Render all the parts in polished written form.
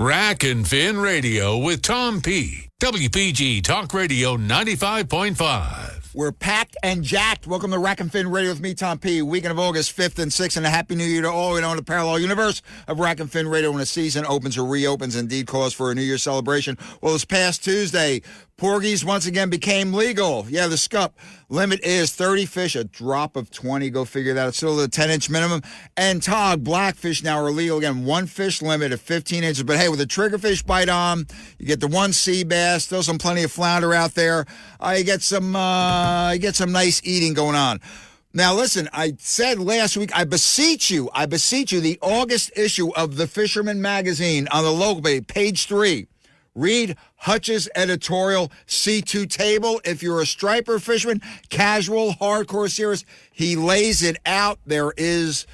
Rack and Fin Radio with Tom P. WPG Talk Radio 95.5. We're packed and jacked. Welcome to Rack and Fin Radio with me, Tom P. Weekend of August 5th and 6th, and a Happy New Year to all. We know in the parallel universe of Rack and Fin Radio when a season opens or reopens, indeed calls for a New Year's celebration. Well, this past Tuesday, porgies once again became legal. Yeah, the scup limit is 30 fish, a drop of 20. Go figure that. It's still the 10-inch minimum. And tog, blackfish now are legal again. One fish limit of 15 inches. But hey, with a triggerfish bite on, you get the one sea bass. Still some plenty of flounder out there. You get some nice eating going on. Now, listen, I said last week, I beseech you, the August issue of the Fisherman Magazine on the local page 3. Read Hutch's editorial, C2 table. If you're a striper fisherman, casual, hardcore, serious, he lays it out. There is,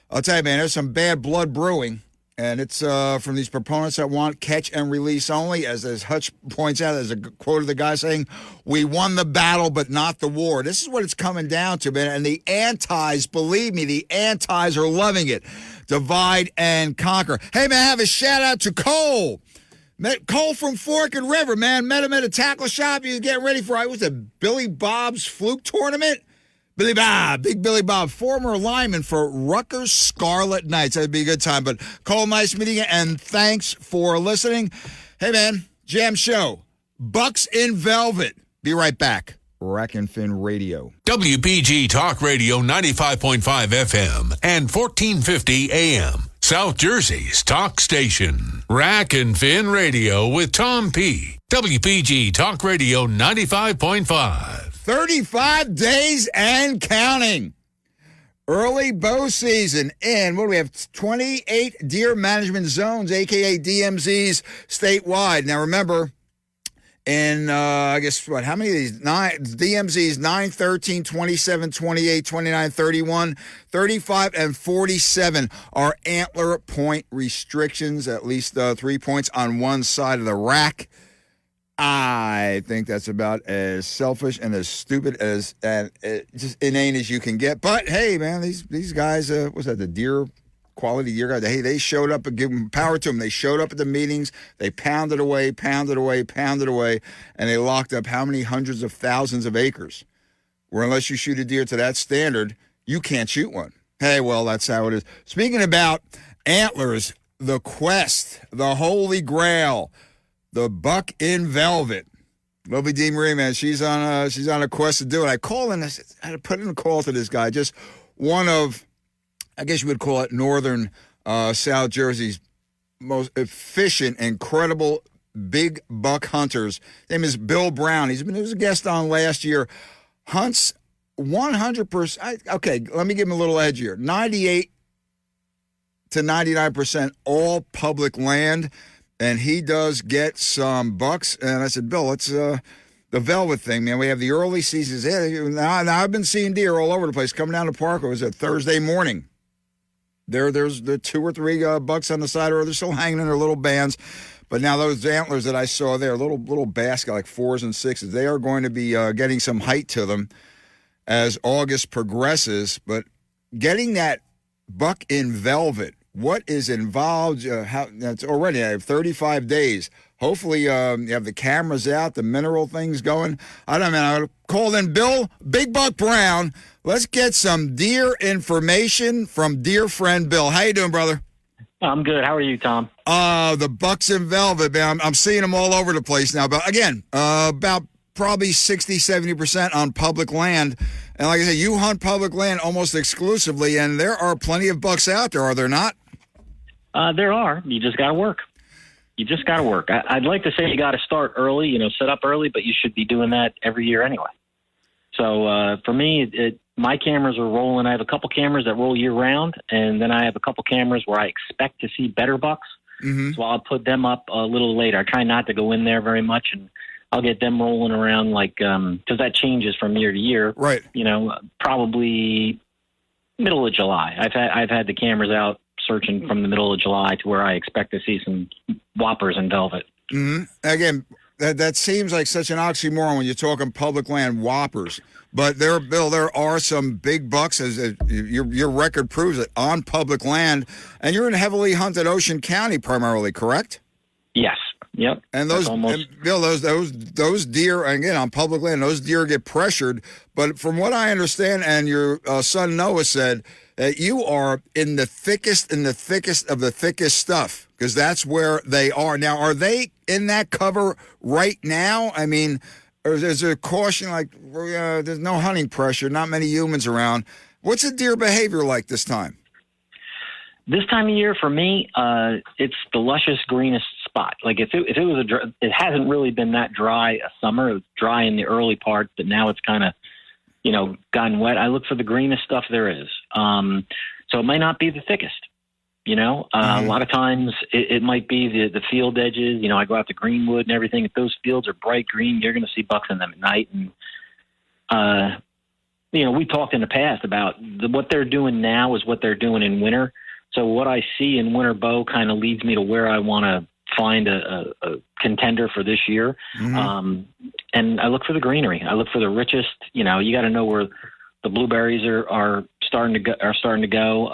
I'll tell you, man, there's some bad blood brewing. And it's from these proponents that want catch and release only. As Hutch points out, there's a quote of the guy saying, "We won the battle, but not the war." This is what it's coming down to, man. And the antis, believe me, the antis are loving it. Divide and conquer. Hey, man, have a shout out to Cole. Met Cole from Fork and River, man. Met him at a tackle shop. He was getting ready for, was it Billy Bob's Fluke tournament? Billy Bob, big Billy Bob, former lineman for Rutgers Scarlet Knights. That'd be a good time. But Cole, nice meeting you, and thanks for listening. Hey, man, Jam Show, Bucks in Velvet. Be right back. Rack and Fin Radio. WPG Talk Radio 95.5 FM and 1450 AM. South Jersey's talk station. Rack and Fin Radio with Tom P. WPG Talk Radio 95.5. 35 days and counting. Early bow season in, what do we have? 28 deer management zones, a.k.a. DMZs, statewide. Now, remember, in, how many of these? DMZs, 9, 13, 27, 28, 29, 31, 35, and 47 are antler point restrictions, at least 3 points on one side of the rack. I think that's about as selfish and as stupid as and just inane as you can get. But hey, man, these guys, what's that? The deer quality deer guys. Hey, they showed up and give them power to them. They showed up at the meetings. They pounded away, and they locked up how many hundreds of thousands of acres? Where unless you shoot a deer to that standard, you can't shoot one. Hey, well, that's how it is. Speaking about antlers, the quest, the holy grail. The buck in velvet. Lovely Dee Marie, man. She's on a quest to do it. I called in. I had to put in a call to this guy. Just one of, I guess you would call it, northern South Jersey's most efficient, incredible big buck hunters. His name is Bill Brown. He was a guest on last year. Hunts 100%. Okay, let me give him a little edge here. 98 to 99% all public land. And he does get some bucks. And I said, Bill, let's the velvet thing, man. We have the early seasons. Now I've been seeing deer all over the place coming down to park. It was a Thursday morning. There's the 2 or 3 bucks on the side, or they're still hanging in their little bands. But now those antlers that I saw there, little basket, like 4s and 6s, they are going to be getting some height to them as August progresses. But getting that buck in velvet, what is involved? That's already, I have 35 days. Hopefully, you have the cameras out, the mineral things going. I don't know, man. I called in Bill, Big Buck Brown. Let's get some deer information from dear friend Bill. How you doing, brother? I'm good. How are you, Tom? The bucks in velvet, man. I'm seeing them all over the place now. But again, about probably 60, 70% on public land. And like I said, you hunt public land almost exclusively, and there are plenty of bucks out there, are there not? There are. You just got to work. I'd like to say you got to start early, set up early, but you should be doing that every year anyway. So for me, my cameras are rolling. I have a couple cameras that roll year round, and then I have a couple cameras where I expect to see better bucks. Mm-hmm. So I'll put them up a little later. I try not to go in there very much, and I'll get them rolling around because that changes from year to year. Right. Probably middle of July. I've had the cameras out searching from the middle of July to where I expect to see some whoppers in velvet. Mm-hmm. Again, that seems like such an oxymoron when you're talking public land whoppers. But there are some big bucks, as your record proves it, on public land. And you're in heavily hunted Ocean County primarily, correct? Yes. Yep. And Bill, those deer, again, on public land, those deer get pressured. But from what I understand, and your son Noah said, that you are in the thickest of the thickest stuff, because that's where they are. Now, are they in that cover right now? I mean, or is there caution, like there's no hunting pressure, not many humans around? What's the deer behavior like this time? This time of year, for me, it's the lushest, greenest spot. Like if it was it hasn't really been that dry a summer. It was dry in the early part, but now it's kind of, gotten wet. I look for the greenest stuff there is. So it might not be the thickest. A lot of times it might be the field edges. I go out to Greenwood and everything. If those fields are bright green, you're going to see bucks in them at night. And we talked in the past about what they're doing now is what they're doing in winter. So what I see in winter bow kind of leads me to where I want to find a contender for this year. And I look for the greenery. I look for the richest. You got to know where the blueberries are starting to go.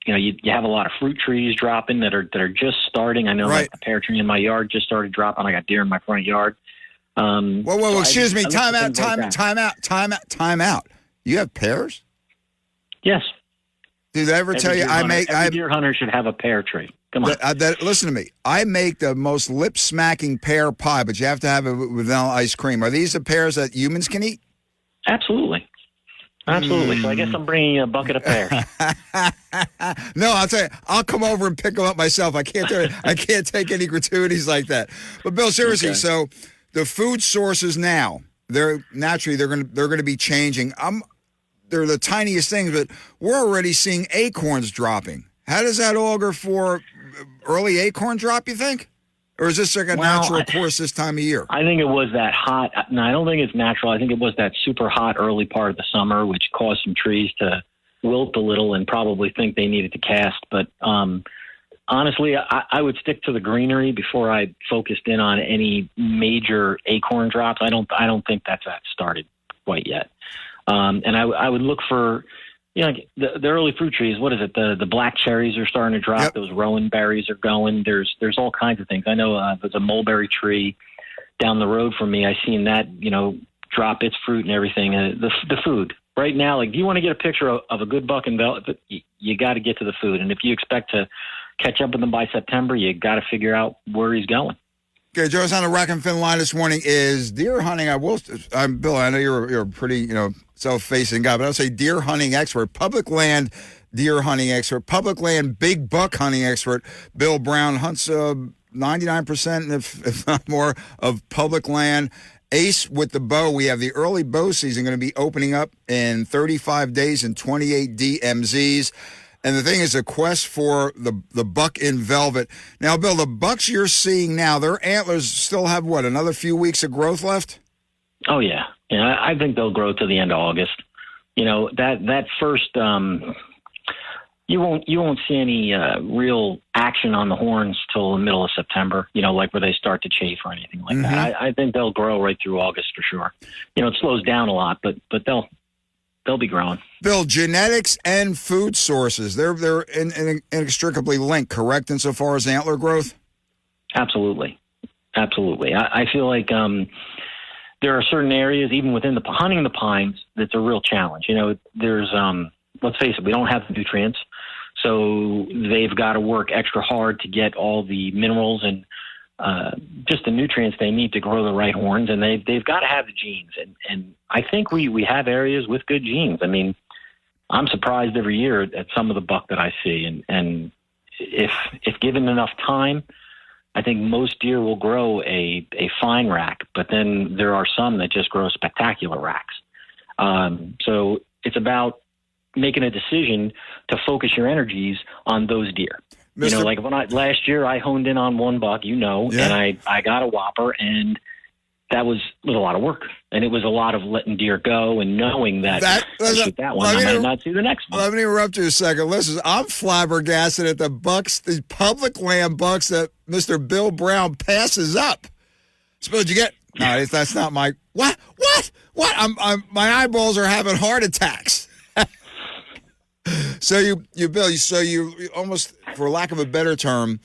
You have a lot of fruit trees dropping that are just starting. I know like the pear tree in my yard just started dropping. I got deer in my front yard. Whoa! Excuse me. Time out. You have pears? Yes. Did I ever tell you every deer hunter should have a pear tree? Come on. Listen to me. I make the most lip-smacking pear pie, but you have to have it with vanilla ice cream. Are these the pears that humans can eat? Absolutely. So I guess I'm bringing you a bucket of pears. No, I'll tell you. I'll come over and pick them up myself. I can't do it. I can't take any gratuities like that. But Bill, seriously, So the food sources now, they're going to be changing. They're the tiniest things, but we're already seeing acorns dropping. How does that augur for early acorn drop, you think? Or is this like a natural course this time of year? I think it was that hot. No, I don't think it's natural. I think it was that super hot early part of the summer, which caused some trees to wilt a little and probably think they needed to cast. But honestly, I would stick to the greenery before I focused in on any major acorn drops. I don't think that started quite yet. And I would look for, the early fruit trees. What is it? The black cherries are starting to drop. Yep. Those rowan berries are going. There's all kinds of things. I know there's a mulberry tree down the road from me. I seen that, drop its fruit and everything. The food right now, like, do you want to get a picture of a good buck in velvet? You got to get to the food. And if you expect to catch up with him by September, you got to figure out where he's going. Okay, Joe's on the Rack and Fin line this morning. Is deer hunting? Bill, I know you're a pretty self-facing guy, but I'll say deer hunting expert, public land deer hunting expert, public land big buck hunting expert. Bill Brown hunts 99%, if not more, of public land. Ace with the bow. We have the early bow season going to be opening up in 35 days and 28 DMZs. And the thing is, a quest for the buck in velvet. Now, Bill, the bucks you're seeing now, their antlers still have, another few weeks of growth left? Oh, yeah. I think they'll grow to the end of August. That first, you won't see any real action on the horns till the middle of September, like where they start to chafe or anything like that. I think they'll grow right through August for sure. It slows down a lot, but they'll be growing. Bill, genetics and food sources, they're inextricably linked, correct, insofar as antler growth? Absolutely. I feel like there are certain areas, even within hunting the pines, that's a real challenge. There's, let's face it, we don't have the nutrients, so they've got to work extra hard to get all the minerals and just the nutrients they need to grow the right horns, and they've got to have the genes. And I think we have areas with good genes. I mean, I'm surprised every year at some of the buck that I see, and if given enough time, I think most deer will grow a fine rack, but then there are some that just grow spectacular racks. So it's about making a decision to focus your energies on those deer. Like last year I honed in on one buck, and I got a whopper, and that was a lot of work. And it was a lot of letting deer go and knowing that I shoot that one, I might not see the next one. Let me interrupt you a second. Listen, I'm flabbergasted at the public land bucks that Mr. Bill Brown passes up. Suppose you get, no, that's not my, what? My eyeballs are having heart attacks. So you Bill, you almost, for lack of a better term,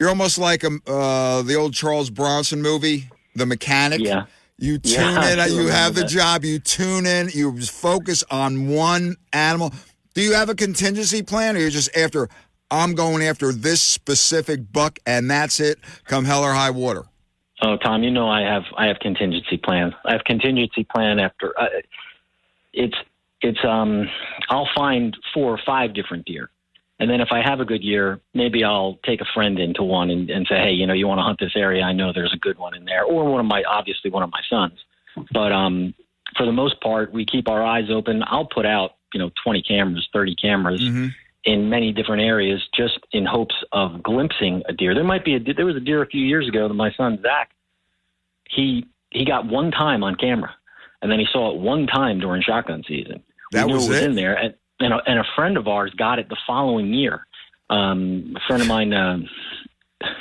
You're almost like the old Charles Bronson movie, The Mechanic. Yeah. You tune in, you have the job, you tune in, you focus on one animal. Do you have a contingency plan, or you're just after, I'm going after this specific buck, and that's it, come hell or high water? Oh, Tom, I have contingency plan. I have contingency plan after I'll find 4 or 5 different deer. And then if I have a good year, maybe I'll take a friend into one and say, hey, you want to hunt this area? I know there's a good one in there. Or one of my sons. But for the most part, we keep our eyes open. I'll put out, 20 cameras, 30 cameras in many different areas just in hopes of glimpsing a deer. There was a deer a few years ago that my son, Zach, he got one time on camera. And then he saw it one time during shotgun season. That was it? In there. And a friend of ours got it the following year. A friend of mine,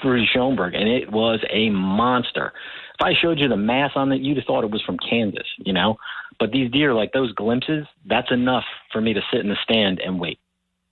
Rudy Schoenberg, and it was a monster. If I showed you the mass on it, you'd have thought it was from Kansas, But these deer, like those glimpses, that's enough for me to sit in the stand and wait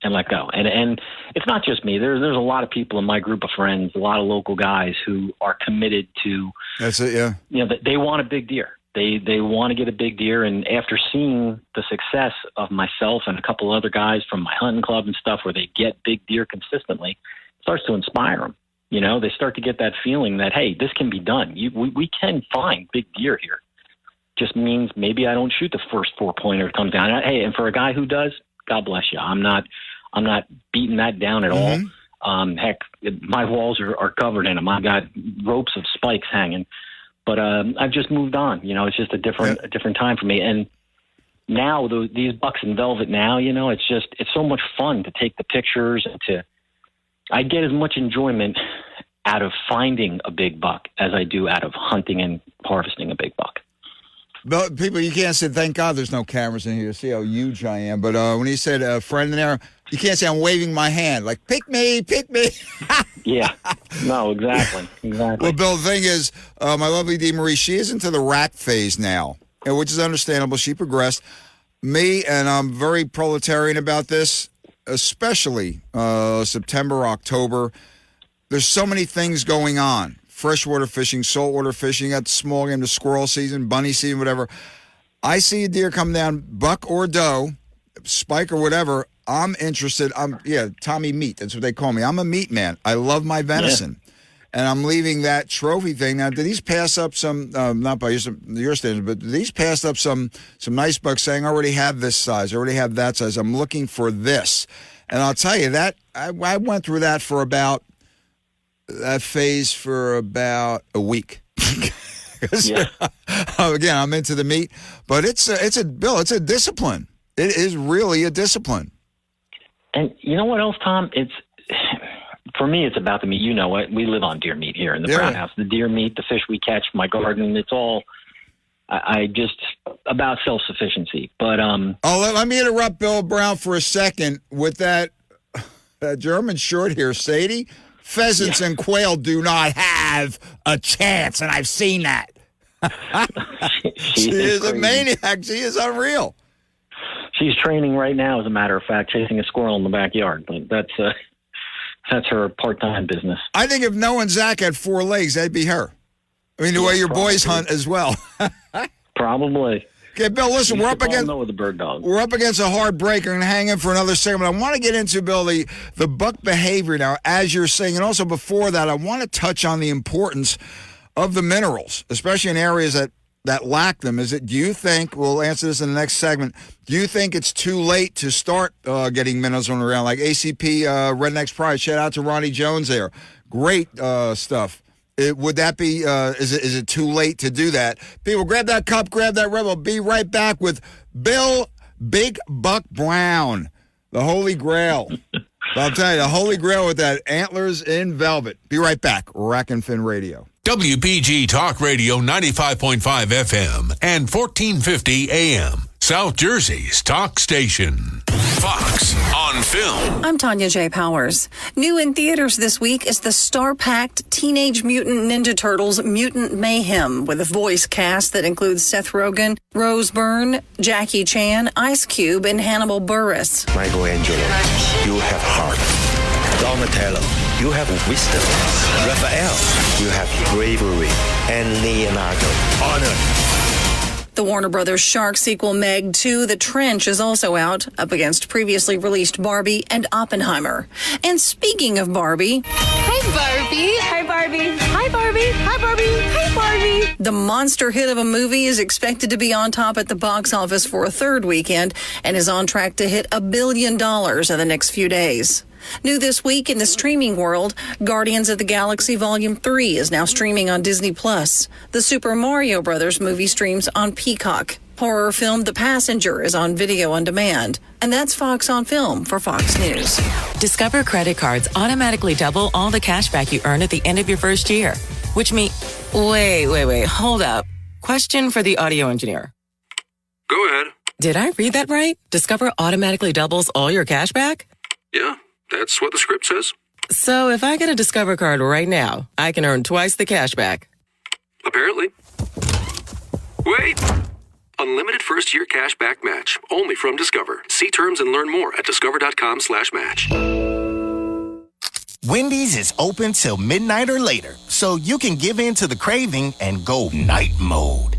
and let go. And it's not just me. There's a lot of people in my group of friends, a lot of local guys who are committed to. That's it, yeah. They want a big deer. They want to get a big deer, and after seeing the success of myself and a couple other guys from my hunting club and stuff where they get big deer consistently, it starts to inspire them. They start to get that feeling that, hey, this can be done. We can find big deer here. Just means maybe I don't shoot the first 4-pointer that comes down. Hey, and for a guy who does, God bless you. I'm not beating that down at all. Heck, my walls are covered in them. I got ropes of spikes hanging. But I've just moved on. It's just a different time for me. And now these bucks in velvet now, it's so much fun to take the pictures and I get as much enjoyment out of finding a big buck as I do out of hunting and harvesting a big buck. But people, you can't say, thank God there's no cameras in here to see how huge I am. But when he said a friend in there, you can't say I'm waving my hand. Like, pick me. Yeah. No, exactly. Well, Bill, the thing is, my lovely Dee Marie, she is into the rack phase now, which is understandable. She progressed. Me, and I'm very proletarian about this, especially September, October. There's so many things going on. Freshwater fishing, saltwater fishing, you got the small game, the squirrel season, bunny season, whatever. I see a deer come down, buck or doe, spike or whatever, I'm interested. Tommy Meat, that's what they call me. I'm a meat man. I love my venison. Yeah. And I'm leaving that trophy thing. Now, do these pass up some, not by your standards, but do these pass up some nice bucks saying, I already have this size, I already have that size, I'm looking for this. And I'll tell you, that I went through that phase for about a week. Yeah. Again, I'm into the meat, but it's a discipline. It is really a discipline. And you know what else, Tom? For me, it's about the meat. You know what? We live on deer meat here in the Brown House. The deer meat, the fish we catch, my garden, it's all, I just, about self-sufficiency. But let me interrupt Bill Brown for a second with that German short hair, Sadie. Pheasants and quail do not have a chance, and I've seen that. She is a maniac. She is unreal. She's training right now, as a matter of fact, chasing a squirrel in the backyard. But that's her part-time business. I think if Noah and Zach had 4 legs, that'd be her. I mean, the way your boys hunt as well. Probably. Okay, Bill, listen, we're up against a hard break. I'm going to hang in for another second. But I want to get into, Bill, the buck behavior now, as you're saying. And also before that, I want to touch on the importance of the minerals, especially in areas that lack them. Do you think, we'll answer this in the next segment, do you think it's too late to start getting minerals on around, like ACP Redneck's Pride? Shout out to Ronnie Jones there. Great stuff. Would that be, is it too late to do that? People, grab that cup, grab that rebel. Be right back with Bill Big Buck Brown, the Holy Grail. I'll tell you, the Holy Grail with that antlers in velvet. Be right back. Rack and Fin Radio. WPG Talk Radio 95.5 FM and 1450 AM. South Jersey's talk station. Fox on Film. I'm Tanya J. Powers. New in theaters this week is the star-packed Teenage Mutant Ninja Turtles Mutant Mayhem, with a voice cast that includes Seth Rogen, Rose Byrne, Jackie Chan, Ice Cube, and Hannibal Buress. Michelangelo, you have heart. Donatello, you have wisdom. Raphael, you have bravery. And Leonardo, honor. The Warner Brothers shark sequel Meg 2, The Trench, is also out, up against previously released Barbie and Oppenheimer. And speaking of Barbie... Hi, Barbie. Hi, Barbie. Hi, Barbie. Hi, Barbie. Hi, Barbie. The monster hit of a movie is expected to be on top at the box office for a third weekend and is on track to hit $1 billion in the next few days. New this week in the streaming world, Guardians of the Galaxy Volume 3 is now streaming on Disney+. The Super Mario Brothers movie streams on Peacock. Horror film The Passenger is on video on demand. And that's Fox on Film for Fox News. Discover credit cards automatically double all the cash back you earn at the end of your first year. Which means... Wait, hold up. Question for the audio engineer. Go ahead. Did I read that right? Discover automatically doubles all your cash back? Yeah, that's what the script says. So if I get a Discover card right now, I can earn twice the cash back. Apparently. Wait! Unlimited first-year cash back match. Only from Discover. See terms and learn more at discover.com/match. Wendy's is open till midnight or later, so you can give in to the craving and go night mode.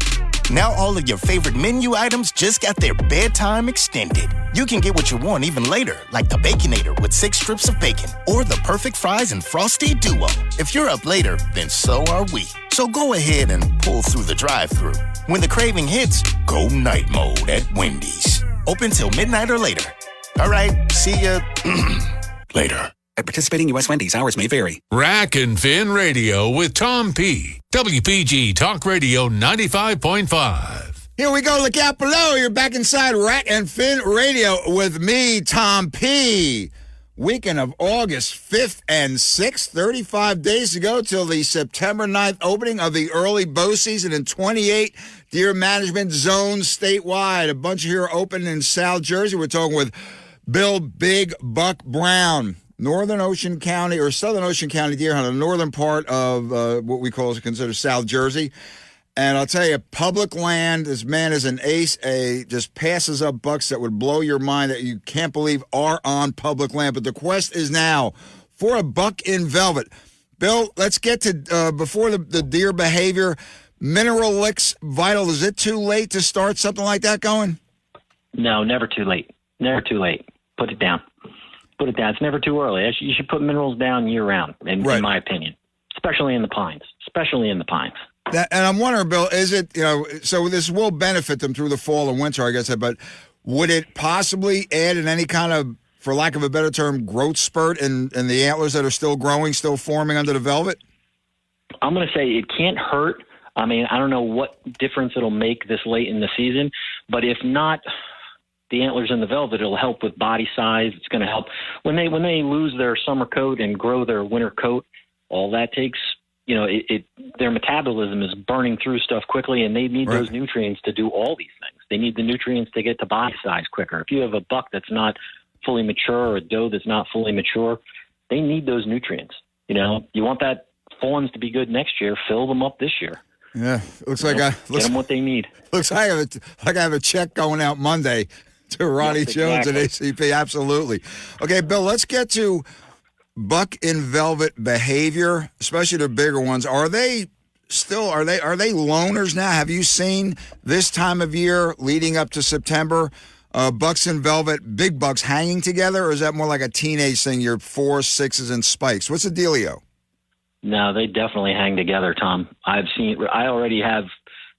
Now all of your favorite menu items just got their bedtime extended. You can get what you want even later, like the Baconator with 6 strips of bacon, or the perfect fries and Frosty Duo. If you're up later, then so are we. So go ahead and pull through the drive-thru. When the craving hits, go night mode at Wendy's. Open till midnight or later. All right, see ya later. At participating U.S. Wendy's, hours may vary. Rack and Fin Radio with Tom P. WPG Talk Radio 95.5. Here we go, look out below. You're back inside Rack and Fin Radio with me, Tom P. Weekend of August 5th and 6th, 35 days to go till the September 9th opening of the early bow season in 28 deer management zones statewide. A bunch here open in South Jersey. We're talking with Bill Big Buck Brown. Northern Ocean County or Southern Ocean County deer hunter, the northern part of what we consider South Jersey. And I'll tell you, public land, this man is an ace, just passes up bucks that would blow your mind that you can't believe are on public land. But the quest is now for a buck in velvet. Bill, let's get to, before the deer behavior, mineral licks vital. Is it too late to start something like that going? No, never too late. Never too late. Put it down. Put it down. It's never too early. You should put minerals down year-round, in my opinion, especially in the pines. And I'm wondering, Bill, is it, so this will benefit them through the fall and winter, I guess, but would it possibly add in any kind of, for lack of a better term, growth spurt in the antlers that are still growing, still forming under the velvet? I'm going to say it can't hurt. I mean, I don't know what difference it'll make this late in the season, but if not, the antlers in the velvet, it'll help with body size. It's going to help when they lose their summer coat and grow their winter coat. All that takes, their metabolism is burning through stuff quickly, and they need those nutrients to do all these things. They need the nutrients to get to body size quicker. If you have a buck that's not fully mature or a doe that's not fully mature, they need those nutrients. You want that fawns to be good next year. Fill them up this year. Yeah, looks like get them what they need. Looks like I have a check going out Monday to Ronnie Jones at ACP. Absolutely. Okay, Bill, let's get to buck in velvet behavior, especially the bigger ones. Are they loners now? Have you seen this time of year leading up to September, bucks in velvet, big bucks hanging together, or is that more like a teenage thing, your 4s, 6s, and spikes? What's the dealio? No, they definitely hang together, Tom. I already have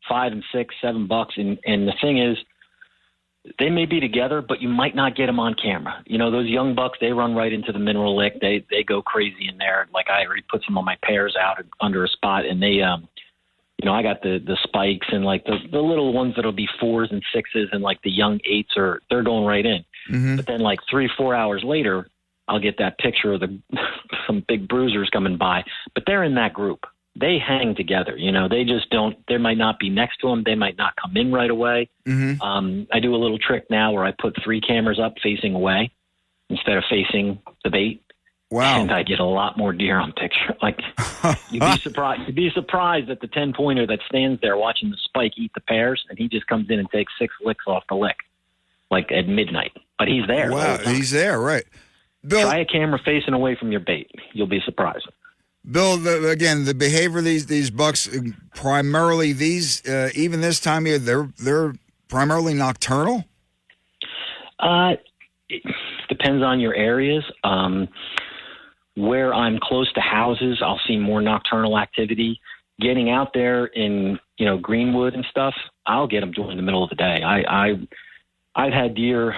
5 and 6, 7 bucks, and the thing is, they may be together, but you might not get them on camera. Those young bucks, they run right into the mineral lick. They go crazy in there. Like I already put some of my pairs out under a spot, and they, I got the spikes and like the little ones that'll be 4s and 6s, and like the young 8s they're going right in. Mm-hmm. But then like 3-4 hours later, I'll get that picture of some big bruisers coming by, but they're in that group. They hang together, they just don't, they might not be next to them. They might not come in right away. Mm-hmm. I do a little trick now where I put 3 cameras up facing away instead of facing the bait. Wow. And I get a lot more deer on picture. Like you'd be surprised at the 10-pointer that stands there watching the spike eat the pairs, and he just comes in and takes 6 licks off the lick, like at midnight. But he's there. Wow, he's there, right. Bill, try a camera facing away from your bait. You'll be surprised. Bill, the behavior of these bucks, primarily these, even this time of year, they're primarily nocturnal? It depends on your areas. Where I'm close to houses, I'll see more nocturnal activity. Getting out there in, Greenwood and stuff, I'll get them during the middle of the day. I've had deer,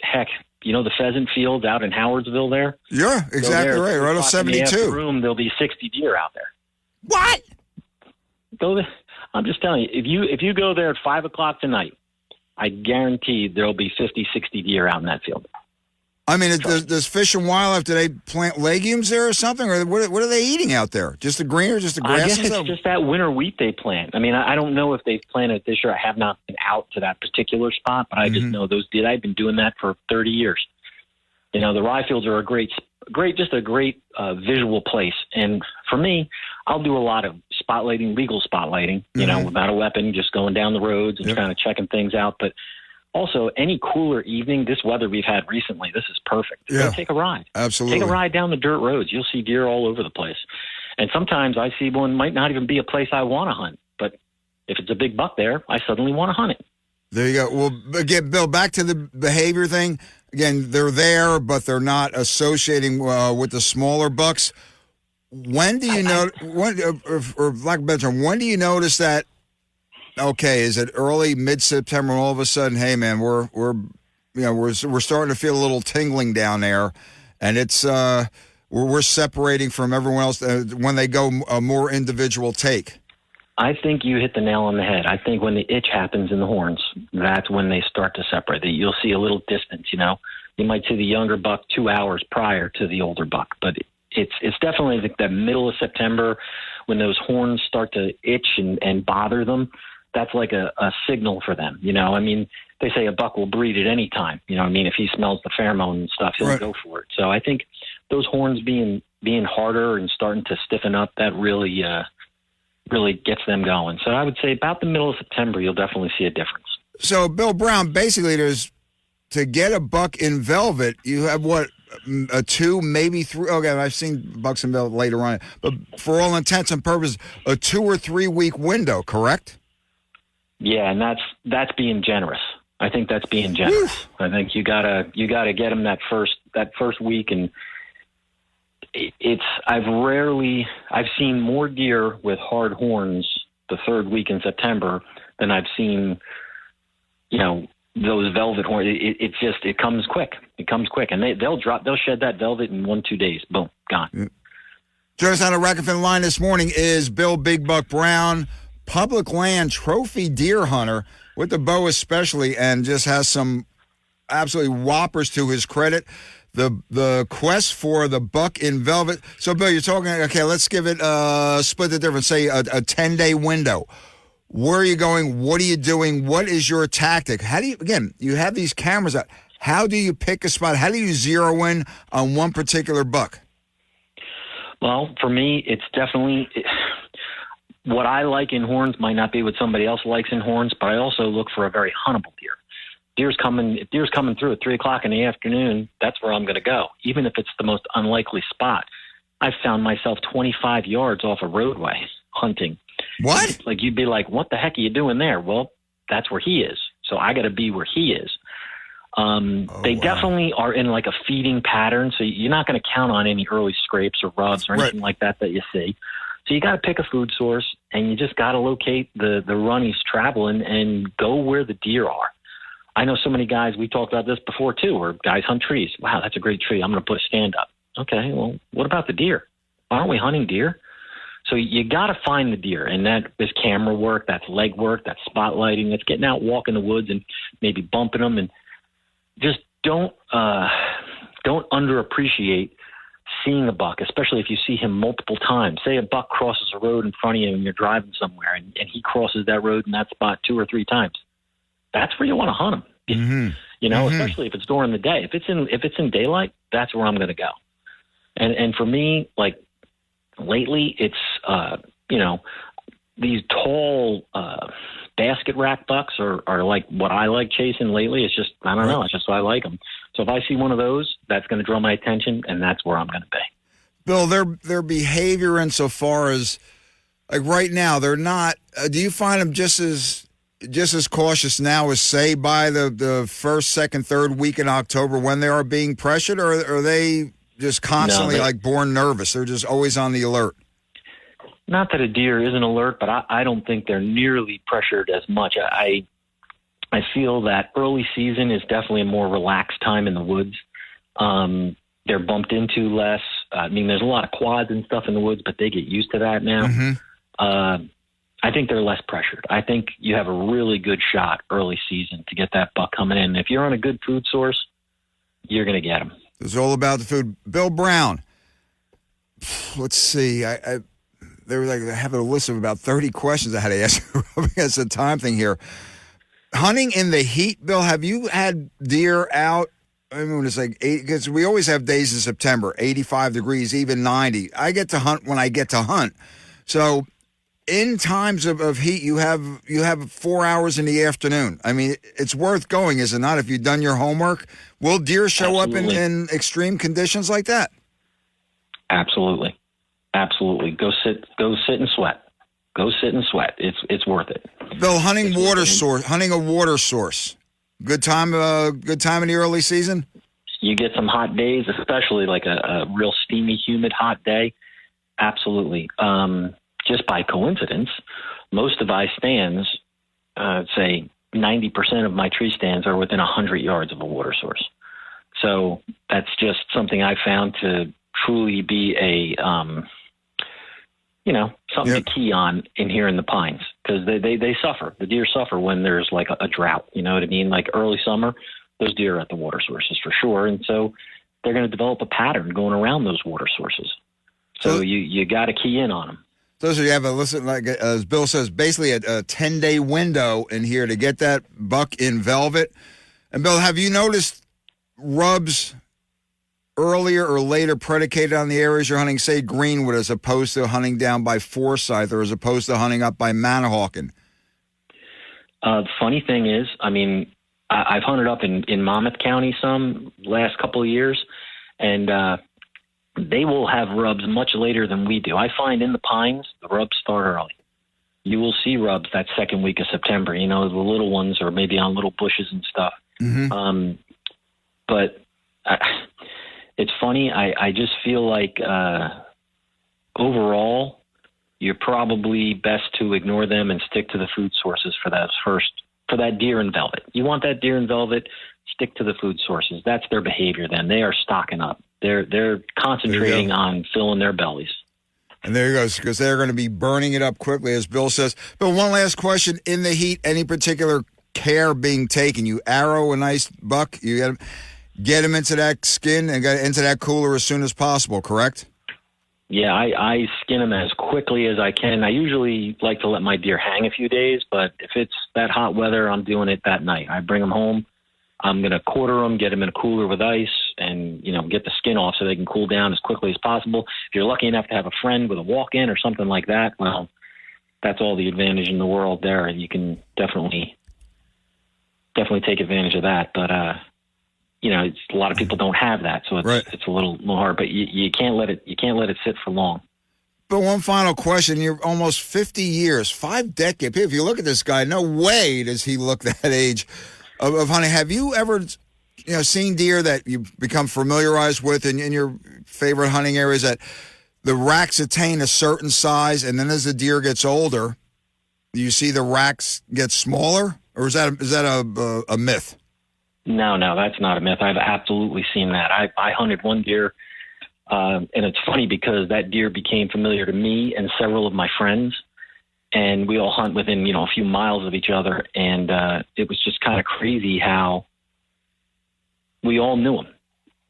heck, the pheasant fields out in Howardsville there? Yeah, exactly right. Right off 72. There'll be 60 deer out there. What? I'm just telling you, if you go there at 5 o'clock tonight, I guarantee there'll be 50, 60 deer out in that field. I mean, does Fish and Wildlife, do they plant legumes there or something? Or what are they eating out there? Just the green or just the grass? I guess it's just that winter wheat they plant. I mean, I don't know if they've planted this year. I have not been out to that particular spot, but I just know those did. I've been doing that for 30 years. The rye fields are a great visual place. And for me, I'll do a lot of spotlighting, legal spotlighting, without a weapon, just going down the roads and kind of checking things out. But also, any cooler evening, this weather we've had recently, this is perfect. Yeah. Go take a ride. Absolutely. Take a ride down the dirt roads. You'll see deer all over the place. And sometimes I see one might not even be a place I want to hunt. But if it's a big buck there, I suddenly want to hunt it. There you go. Well, again, Bill, back to the behavior thing. Again, they're there, but they're not associating with the smaller bucks. When do you know? Or lack of a better term, when do you notice that? Okay, is it early, mid-September, and all of a sudden, hey man, we're starting to feel a little tingling down there, and it's we're separating from everyone else when they go a more individual take. I think you hit the nail on the head. I think when the itch happens in the horns, that's when they start to separate. You'll see a little distance. You might see the younger buck 2 hours prior to the older buck, but it's definitely the middle of September when those horns start to itch and bother them. That's like a signal for them. I mean, they say a buck will breed at any time. If he smells the pheromone and stuff, he'll go for it. So I think those horns being harder and starting to stiffen up, that really gets them going. So I would say about the middle of September, you'll definitely see a difference. So Bill Brown, basically to get a buck in velvet, you have what, a 2, maybe 3. Okay, I've seen bucks in velvet later on, but for all intents and purposes, a 2 or 3 week window, correct? Yeah, and that's being generous. I think that's being generous. I think you gotta get them that first week, and I've seen more deer with hard horns the third week in September than I've seen, those velvet horns. It comes quick. It comes quick, and they'll shed that velvet in 1-2 days. Boom, gone. Yeah. Joining us on the Rack and Fin line this morning is Bill Big Buck Brown, public land trophy deer hunter with the bow especially, and just has some absolutely whoppers to his credit. The quest for the buck in velvet. So, Bill, you're talking, okay, let's give it split the difference, say a 10-day window. Where are you going? What are you doing? What is your tactic? How do you, again, you have these cameras out. How do you pick a spot? How do you zero in on one particular buck? Well, for me, it's definitely what I like in horns might not be what somebody else likes in horns, but I also look for a very huntable deer. If deer's coming through at 3 o'clock in the afternoon, that's where I'm going to go, even if it's the most unlikely spot. I've found myself 25 yards off a roadway hunting. What? Like, you'd be like, what the heck are you doing there? Well, that's where he is. So I got to be where he is. They definitely are in like a feeding pattern. So you're not going to count on any early scrapes or rubs or anything like that you see. So you got to pick a food source, and you just got to locate the run he's traveling and go where the deer are. I know so many guys, we talked about this before too, where guys hunt trees. Wow, that's a great tree. I'm going to put a stand up. Okay, well, what about the deer? Aren't we hunting deer? So you got to find the deer, and that is camera work, that's leg work, that's spotlighting, that's getting out, walking the woods, and maybe bumping them, and just don't underappreciate seeing a buck, especially if you see him multiple times. Say a buck crosses a road in front of you and you're driving somewhere, and he crosses that road in that spot 2 or 3 times. That's where you want to hunt him. Especially if it's during the day. If it's in daylight, that's where I'm going to go. And for me, like lately, it's these tall basket rack bucks are like what I like chasing lately. It's just, I don't know. It's just I like them. So if I see one of those, that's going to draw my attention, and that's where I'm going to be. Bill, their behavior insofar as, like right now, they're not. Do you find them just as cautious now as, say, by the first, second, third week in October when they are being pressured, or are they just constantly born nervous? They're just always on the alert. Not that a deer isn't alert, but I don't think they're nearly pressured as much. I feel that early season is definitely a more relaxed time in the woods. They're bumped into less. I mean, there's a lot of quads and stuff in the woods, but they get used to that now. Mm-hmm. I think they're less pressured. I think you have a really good shot early season to get that buck coming in. If you're on a good food source, you're going to get them. It's all about the food. Bill Brown, let's see. They were like having a list of about 30 questions I had to ask you against the time thing here. Hunting in the heat, Bill, have you had deer out? I mean, it's like because we always have days in September, 85 degrees, even 90. I get to hunt when I get to hunt. So in times of heat, you have 4 hours in the afternoon. I mean, it's worth going, is it not, if you've done your homework? Will deer show Absolutely. up in extreme conditions like that? Absolutely. Absolutely. Go sit and sweat. Go sit and sweat. It's worth it. Bill, hunting a water source. Good time in the early season? You get some hot days, especially like a real steamy, humid, hot day. Absolutely. Just by coincidence, most of my stands, say 90% of my tree stands are within 100 yards of a water source. So that's just something I found to truly be something to key on in here in the pines, because they suffer. The deer suffer when there's like a drought. You know what I mean? Like early summer, those deer are at the water sources for sure. And so they're going to develop a pattern going around those water sources. So you got to key in on them. So you have as Bill says, basically a 10-day window in here to get that buck in velvet. And Bill, have you noticed rubs earlier or later predicated on the areas you're hunting, say Greenwood, as opposed to hunting down by Forsyth, or as opposed to hunting up by Manahawkin? The funny thing is, I mean, I've hunted up in Monmouth County some last couple of years, and they will have rubs much later than we do. I find in the pines, the rubs start early. You will see rubs that second week of September. You know, the little ones are maybe on little bushes and stuff. Mm-hmm. It's funny. I just feel like overall, you're probably best to ignore them and stick to the food sources for that deer in velvet. You want that deer in velvet, stick to the food sources. That's their behavior then. They are stocking up. They're concentrating on filling their bellies. And there you go, because they're going to be burning it up quickly, as Bill says. But one last question. In the heat, any particular care being taken? You arrow a nice buck, you get him into that skin and get into that cooler as soon as possible, correct? Yeah, I skin them as quickly as I can. I usually like to let my deer hang a few days, but if it's that hot weather, I'm doing it that night. I bring them home. I'm going to quarter them, get them in a cooler with ice, and, get the skin off so they can cool down as quickly as possible. If you're lucky enough to have a friend with a walk-in or something like that, well, that's all the advantage in the world there. You can definitely take advantage of that. But, a lot of people don't have that, so it's a little hard. But you can't let it sit for long. But one final question: you're almost 50 years, 5 decades. If you look at this guy, no way does he look that age of hunting. Have you ever, seen deer that you've become familiarized with in your favorite hunting areas that the racks attain a certain size, and then as the deer gets older, you see the racks get smaller, or is that a myth? No, that's not a myth. I've absolutely seen that. I hunted one deer, and it's funny because that deer became familiar to me and several of my friends, and we all hunt within, a few miles of each other, and it was just kind of crazy how we all knew him.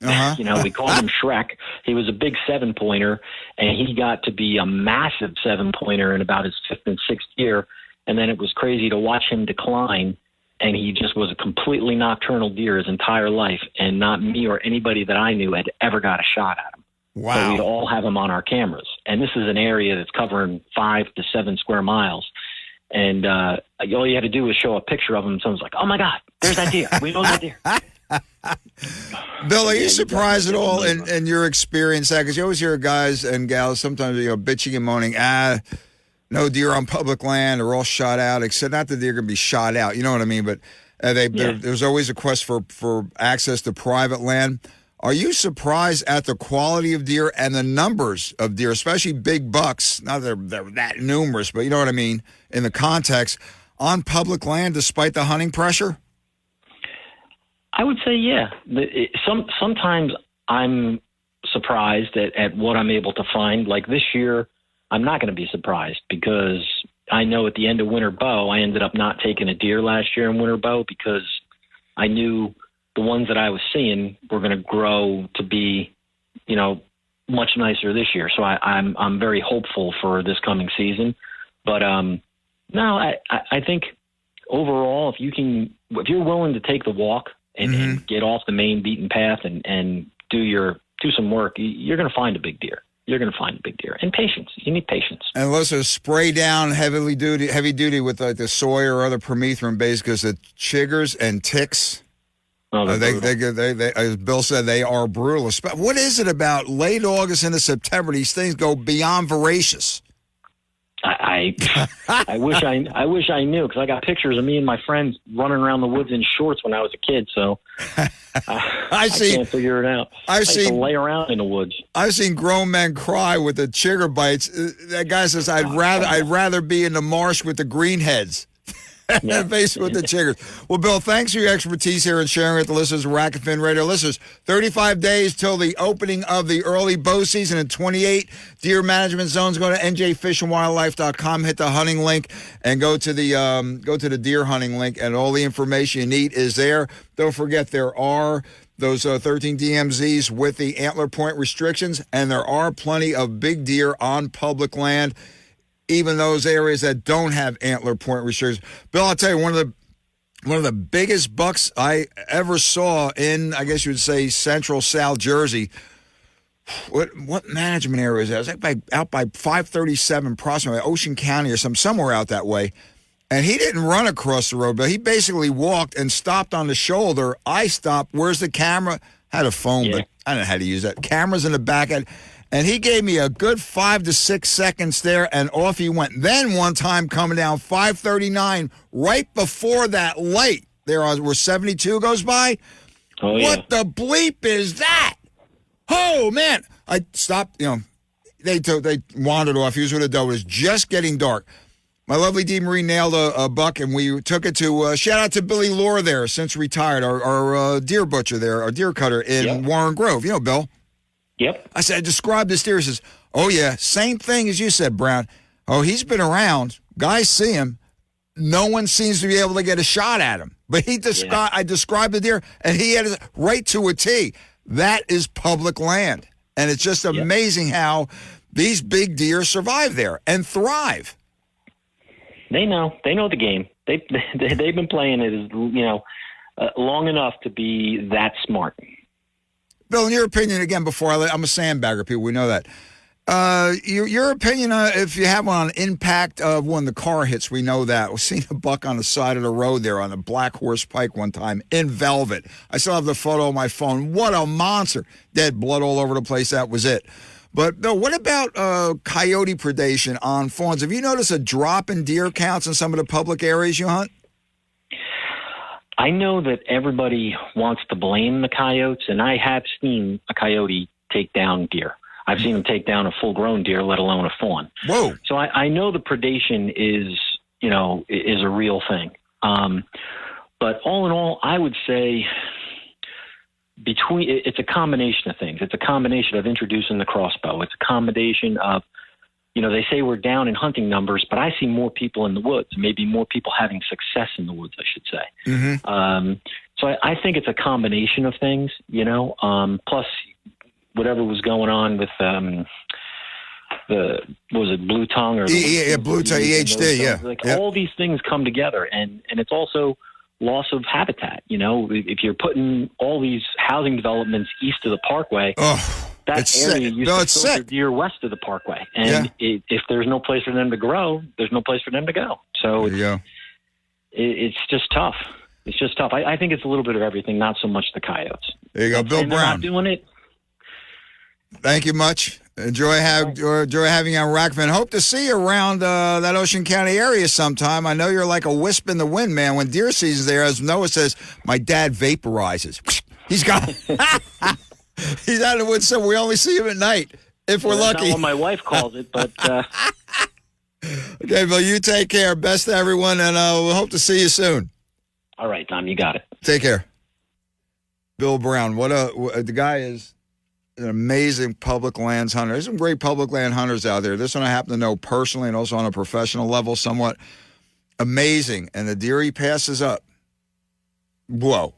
Uh-huh. We called him Shrek. He was a big 7-pointer, and he got to be a massive 7-pointer in about his 5th and 6th year, and then it was crazy to watch him decline. And he just was a completely nocturnal deer his entire life, and not me or anybody that I knew had ever got a shot at him. Wow. So we'd all have him on our cameras. And this is an area that's covering 5 to 7 square miles. And all you had to do was show a picture of him, and someone's like, "Oh my God, there's that deer. We know that deer." Bill, are you surprised at all in your experience? Because you always hear guys and gals sometimes bitching and moaning, no deer on public land, they're all shot out, except not that they're going to be shot out. You know what I mean? But there's always a quest for access to private land. Are you surprised at the quality of deer and the numbers of deer, especially big bucks? Not that they're that numerous, but you know what I mean in the context, on public land despite the hunting pressure? I would say, yeah. Sometimes I'm surprised at what I'm able to find. Like this year, I'm not going to be surprised because I know at the end of winter bow, I ended up not taking a deer last year in winter bow because I knew the ones that I was seeing were going to grow to be, much nicer this year. So I'm very hopeful for this coming season. But no, I think overall, if you're willing to take the walk and get off the main beaten path and do some work, you're going to find a big deer. You're going to find a big deer. And patience. You need patience. And let's just spray down heavy duty with like the soy or other permethrin base because the chiggers and ticks. Oh, they, as Bill said, they are brutal. What is it about late August into September? These things go beyond voracious. I wish I knew because I got pictures of me and my friends running around the woods in shorts when I was a kid. So I can't figure it out. I used to lay around in the woods. I've seen grown men cry with the chigger bites. That guy says, "I'd rather be in the marsh with the greenheads." Yeah. Faced with the chiggers. Well, Bill, thanks for your expertise here and sharing with the listeners of Rack and Fin Radio. Listeners, 35 days till the opening of the early bow season and 28 deer management zones. Go to njfishandwildlife.com, hit the hunting link, and go to the deer hunting link, and all the information you need is there. Don't forget there are those 13 DMZs with the antler point restrictions, and there are plenty of big deer on public land, even those areas that don't have antler point restrictions. Bill, I'll tell you, one of the biggest bucks I ever saw in, I guess you would say, central South Jersey. What management area is that? It was like out by 537 Prospect, Ocean County or somewhere out that way. And he didn't run across the road, but he basically walked and stopped on the shoulder. I stopped. Where's the camera? Had a phone, but I don't know how to use that. Camera's in the back end. And he gave me a good 5 to 6 seconds there, and off he went. Then one time coming down 539, right before that light there where 72 goes by. Oh, yeah. What the bleep is that? Oh, man. I stopped, they wandered off. He was with a doe. It was just getting dark. My lovely Dee Marie nailed a buck, and we took it to, shout out to Billy Lore there, since retired, our deer butcher there, our deer cutter in Warren Grove. You know, Bill. Yep. I said, describe this deer. He says, oh, yeah, same thing as you said, Brown. Oh, he's been around. Guys see him. No one seems to be able to get a shot at him. But I described the deer, and he had it right to a T. That is public land. And it's just amazing how these big deer survive there and thrive. They know the game. They've been playing it, long enough to be that smart. Bill, in your opinion, again, I'm a sandbagger, people, we know that. Your opinion, if you have one on impact of when the car hits, we know that. We've seen a buck on the side of the road there on a Black Horse Pike one time in velvet. I still have the photo on my phone. What a monster. Dead blood all over the place. That was it. But, Bill, what about coyote predation on fawns? Have you noticed a drop in deer counts in some of the public areas you hunt? I know that everybody wants to blame the coyotes, and I have seen a coyote take down deer. I've seen them take down a full-grown deer, let alone a fawn. Whoa! So I know the predation is a real thing. But all in all, I would say it's a combination of things. It's a combination of introducing the crossbow. It's a combination of, they say we're down in hunting numbers, but I see more people in the woods, maybe more people having success in the woods, I should say. Mm-hmm. So I think it's a combination of things, plus whatever was going on with was it blue tongue or blue tongue EHD, all these things come together, and it's also loss of habitat. If you're putting all these housing developments east of the parkway, that It's area sick. used No, to it's filter sick. deer west of the Parkway, and if there's no place for them to grow, there's no place for them to go. So There you go. it's just tough. It's just tough. I think it's a little bit of everything, not so much the coyotes. There you go, Bill And they're Brown. not doing it. Thank you much. Enjoy having you on Rackman. Hope to see you around that Ocean County area sometime. I know you're like a wisp in the wind, man. When deer season's there, as Noah says, my dad vaporizes. He's gone. He's out of the woods, so we only see him at night if we're That's lucky. not what my wife calls it, but Okay, Bill, you take care. Best to everyone, and we'll hope to see you soon. all right, Tom, you got it. Take care. Bill Brown, the guy is an amazing public lands hunter. There's some great public land hunters out there. This one I happen to know personally and also on a professional level somewhat. Amazing. And the deer he passes up. Whoa.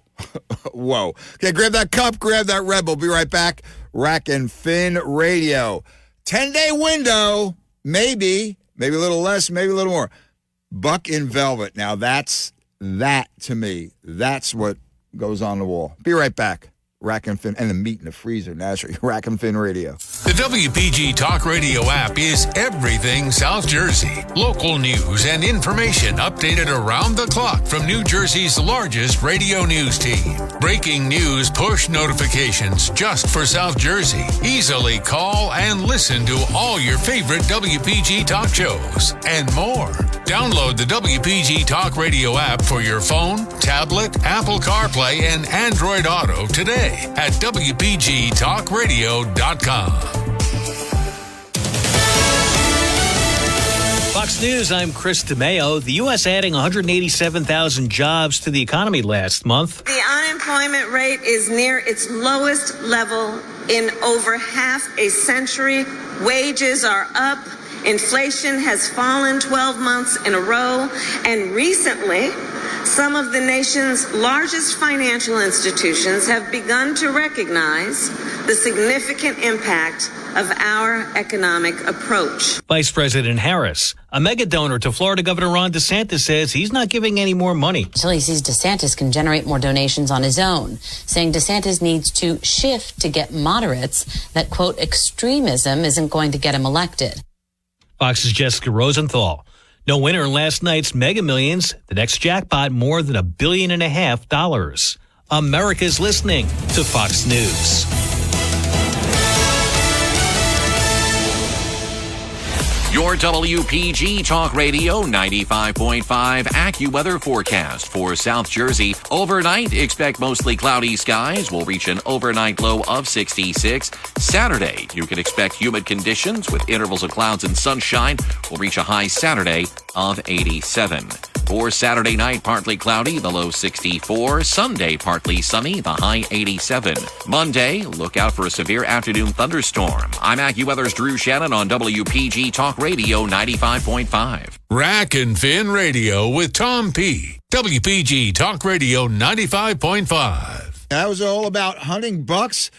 Whoa. Okay, grab that cup, grab that Red Bull. Be right back. Rack and Fin Radio. 10-day window, maybe a little less, maybe a little more. Buck in velvet. Now that to me, that's what goes on the wall. Be right back. Rack and Fin, and the meat in the freezer, naturally. Rack and Fin Radio. The WPG Talk Radio app is everything South Jersey. Local news and information updated around the clock from New Jersey's largest radio news team. Breaking news push notifications just for South Jersey. Easily call and listen to all your favorite WPG Talk shows and more. Download the WPG Talk Radio app for your phone, tablet, Apple CarPlay, and Android Auto today at WPGTalkRadio.com. Fox News, I'm Chris DeMeo. The U.S. adding 187,000 jobs to the economy last month. The unemployment rate is near its lowest level in over half a century. Wages are up. Inflation has fallen 12 months in a row. And recently, some of the nation's largest financial institutions have begun to recognize the significant impact of our economic approach. Vice President Harris, a mega donor to Florida Governor Ron DeSantis, says he's not giving any more money. Until he sees DeSantis can generate more donations on his own, saying DeSantis needs to shift to get moderates, that, quote, extremism isn't going to get him elected. Fox's Jessica Rosenthal. No winner in last night's Mega Millions. The next jackpot more than $1.5 billion. America's listening to Fox News. Your WPG Talk Radio 95.5 AccuWeather forecast for South Jersey. Overnight, expect mostly cloudy skies. We'll reach an overnight low of 66. Saturday, you can expect humid conditions with intervals of clouds and sunshine. We'll reach a high Saturday of 87. For Saturday night, partly cloudy, the low 64. Sunday, partly sunny, the high 87. Monday, look out for a severe afternoon thunderstorm. I'm AccuWeather's Drew Shannon on WPG Talk Radio 95.5. Rack and Fin Radio with Tom P. WPG Talk Radio 95.5. That was all about hunting bucks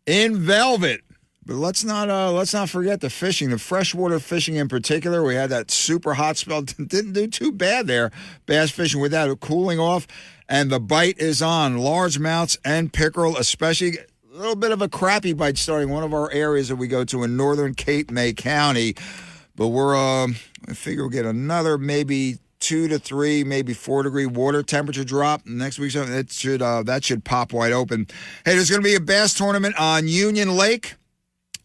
in velvet. But let's not forget the fishing, the freshwater fishing in particular. We had that super hot spell. Didn't do too bad there. Bass fishing without it cooling off. And the bite is on. Largemouths and pickerel, especially a little bit of a crappie bite starting one of our areas that we go to in northern Cape May County. But I figure we'll get another maybe 2 to 3, maybe 4 degree water temperature drop next week. So that should pop wide open. Hey, there's going to be a bass tournament on Union Lake,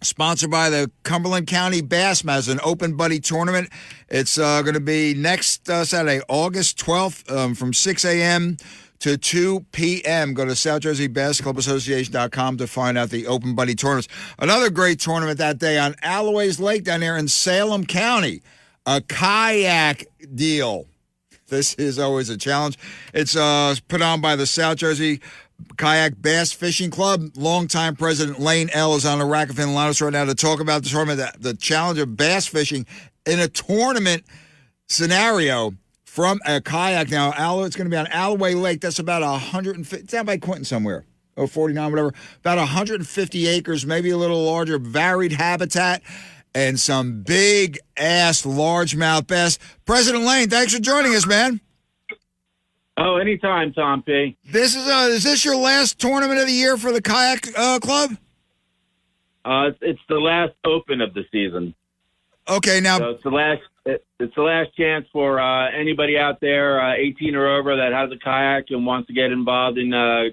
sponsored by the Cumberland County Bassmen as an open buddy tournament. It's going to be next Saturday, August 12th, from 6 a.m. to 2 p.m. Go to SouthJerseyBassClubAssociation.com to find out the open buddy tournaments. Another great tournament that day on Alloways Lake down there in Salem County, a kayak deal. This is always a challenge. It's put on by the South Jersey Kayak Bass Fishing Club. Longtime president Lane L. is on the Rack and Fin line right now to talk about the tournament, the challenge of bass fishing in a tournament scenario from a kayak. Now, it's going to be on Alloway Lake. That's about 150. It's down by Quinton somewhere. 49, whatever. About 150 acres, maybe a little larger, varied habitat, and some big-ass largemouth bass. President Lane, thanks for joining us, man. Oh, anytime, Tom P. Is this your last tournament of the year for the kayak club? It's the last open of the season. Okay, now so it's the last chance for anybody out there 18 or over that has a kayak and wants to get involved in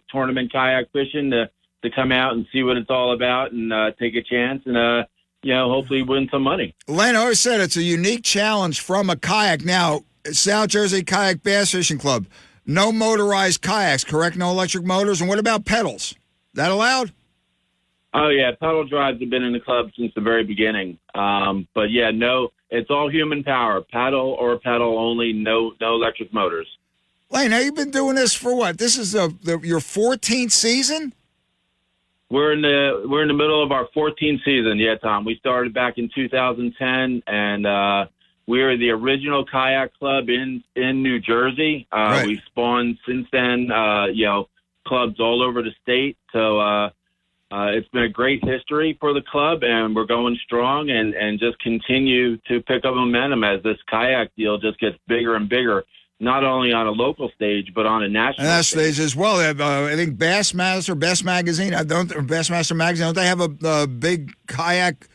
tournament kayak fishing to come out and see what it's all about and take a chance and hopefully win some money. Lane always said it's a unique challenge from a kayak. Now, South Jersey Kayak Bass Fishing Club, no motorized kayaks, correct? No electric motors. And what about pedals? That allowed? Oh, yeah. Pedal drives have been in the club since the very beginning. But, yeah, no, it's all human power. Paddle or pedal only, no electric motors. Lane, now you've been doing this for what? This is your 14th season? We're in the middle of our 14th season. Yeah, Tom. We started back in 2010, and we are the original kayak club in New Jersey. Right. We've spawned since then, clubs all over the state. So it's been a great history for the club, and we're going strong and just continue to pick up momentum as this kayak deal just gets bigger and bigger, not only on a local stage, but on a national stage as well. I think Bassmaster Magazine, Bassmaster Magazine, don't they have a big kayak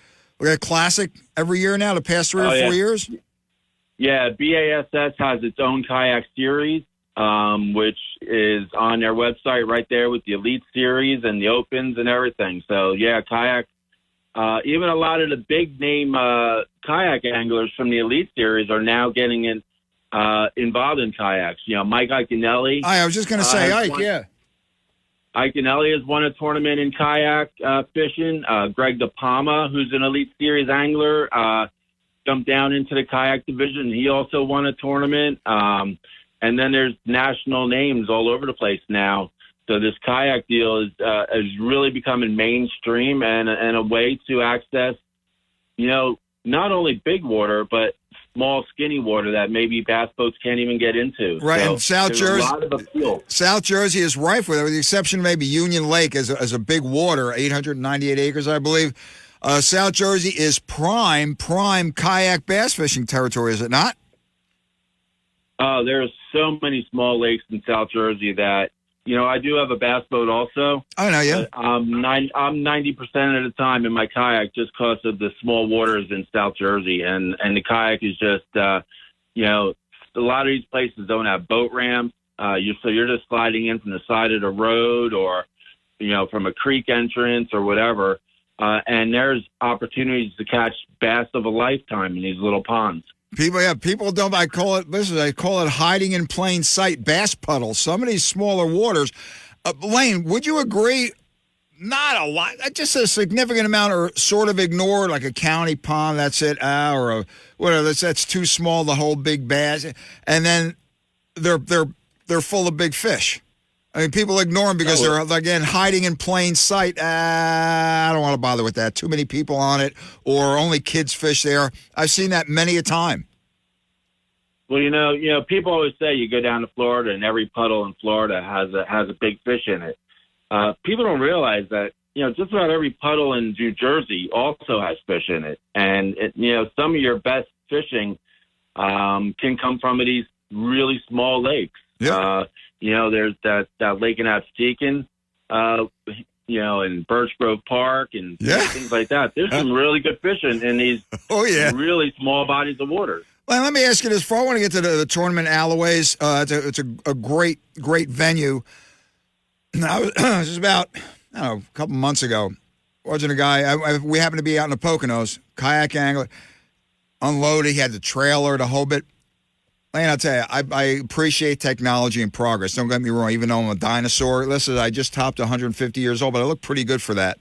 classic every year now, the past 3 or 4 years? Yeah, BASS has its own kayak series, which is on their website right there with the Elite Series and the Opens and everything. So, yeah, kayak, even a lot of the big-name kayak anglers from the Elite Series are now getting involved in kayaks. Mike Iaconelli. I was just going to say Ike, yeah. Iaconelli has won a tournament in kayak fishing. Greg DePalma, who's an Elite Series angler, jumped down into the kayak division. He also won a tournament. And then there's national names all over the place now. So this kayak deal is really becoming mainstream and a way to access, not only big water, but small, skinny water that maybe bass boats can't even get into. Right, so and South Jersey is rife with it, with the exception of maybe Union Lake as a big water, 898 acres, I believe. South Jersey is prime kayak bass fishing territory, is it not? Oh, there's so many small lakes in South Jersey that, I do have a bass boat also. I know, yeah. I'm 90% of the time in my kayak just because of the small waters in South Jersey. And the kayak is just, a lot of these places don't have boat ramps. So you're just sliding in from the side of the road or, from a creek entrance or whatever. And there's opportunities to catch bass of a lifetime in these little ponds. People don't. I call it hiding in plain sight bass puddles. Some of these smaller waters. Lane, would you agree? Not a lot. Just a significant amount are sort of ignored, like a county pond. That's it, or whatever. That's too small to hold big bass. And then they're full of big fish. I mean, people ignore them because they're, again, hiding in plain sight. I don't want to bother with that. Too many people on it, or only kids fish there. I've seen that many a time. Well, people always say you go down to Florida and every puddle in Florida has a big fish in it. People don't realize that, just about every puddle in New Jersey also has fish in it. And, some of your best fishing can come from these really small lakes. Yeah. There's that lake in Abstecan, in Birch Grove Park and things like that. There's some really good fishing in these really small bodies of water. Well, let me ask you this. Before I want to get to the tournament alleyways, it's a great venue. I was just about, a couple months ago, watching a guy. We happened to be out in the Poconos, kayak angler, unloaded. He had the trailer, the whole bit. Lane, I'll tell you, I appreciate technology and progress. Don't get me wrong, even though I'm a dinosaur. Listen, I just topped 150 years old, but I look pretty good for that.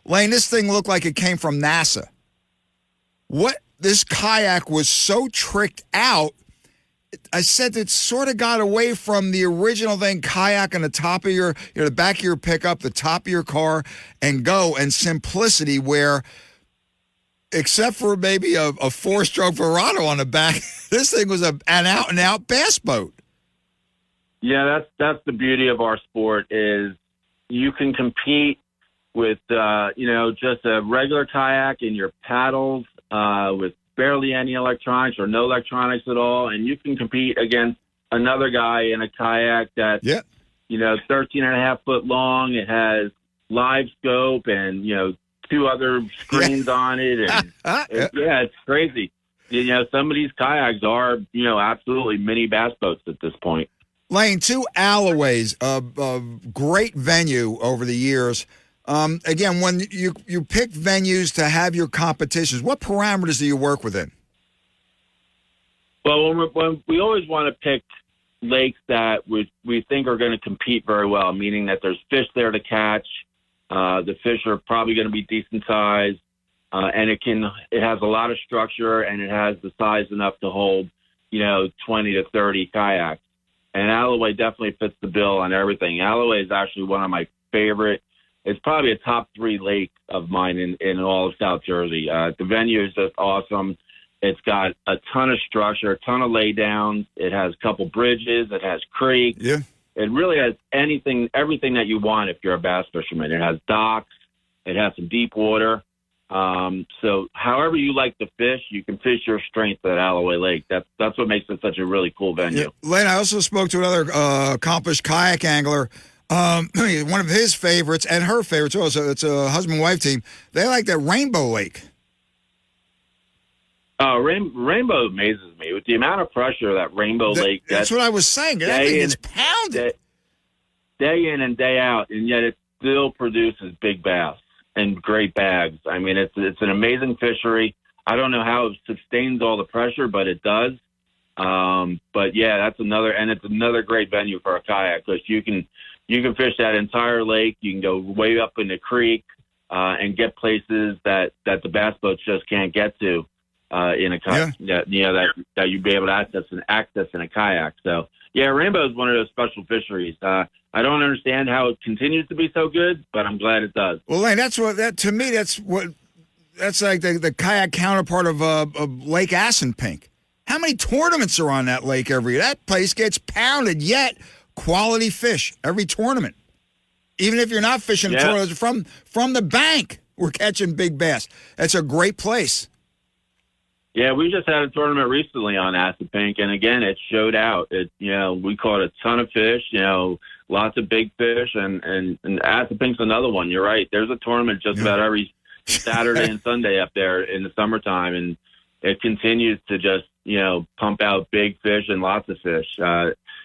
Lane, this thing looked like it came from NASA. This kayak was so tricked out. I said it sort of got away from the original thing, kayak on the top of the back of your pickup, the top of your car, and go, and simplicity where, except for maybe a 4-stroke Verado on the back, this thing was an out-and-out bass boat. Yeah, that's the beauty of our sport is you can compete with, just a regular kayak and your paddles with barely any electronics or no electronics at all, and you can compete against another guy in a kayak that's, 13 and a half foot long. It has live scope and, 2 other screens on it, and it's crazy. You know, some of these kayaks are, you know, absolutely mini bass boats at this point. Lane, 2 Alloways, great venue over the years. Again, when you pick venues to have your competitions, what parameters do you work within? Well, when we always want to pick lakes that we think are going to compete very well, meaning that there's fish there to catch. The fish are probably going to be decent size, and it has a lot of structure, and it has the size enough to hold, you know, 20 to 30 kayaks. And Alloway definitely fits the bill on everything. Alloway is actually one of my favorite. It's probably a top 3 lake of mine in all of South Jersey. The venue is just awesome. It's got a ton of structure, a ton of laydowns. It has a couple bridges. It has creeks. Yeah. It really has everything that you want if you're a bass fisherman. It has docks. It has some deep water. So however you like to fish, you can fish your strength at Alloway Lake. That's what makes it such a really cool venue. Yeah. Lane, I also spoke to another accomplished kayak angler. One of his favorites and her favorites also. It's a husband-wife team. They like that Rainbow Lake. Rainbow amazes me with the amount of pressure that Rainbow Lake gets. That's what I was saying. That thing is pounded. Day in and day out, and yet it still produces big bass and great bags. I mean, it's an amazing fishery. I don't know how it sustains all the pressure, but it does. But yeah, it's another great venue for a kayak because you can fish that entire lake. You can go way up in the creek and get places that the bass boats just can't get to. In a kayak, that you'd be able to access in a kayak. So, yeah, Rainbow is one of those special fisheries. I don't understand how it continues to be so good, but I'm glad it does. Well, Lane, that's like the kayak counterpart of Lake Assunpink. How many tournaments are on that lake every year? That place gets pounded, yet quality fish every tournament. Even if you're not fishing tournaments from the bank, we're catching big bass. That's a great place. Yeah, we just had a tournament recently on Assunpink, and again, it showed out. We caught a ton of fish, lots of big fish, and Assunpink's another one. You're right. There's a tournament just about every Saturday and Sunday up there in the summertime, and it continues to just, pump out big fish and lots of fish.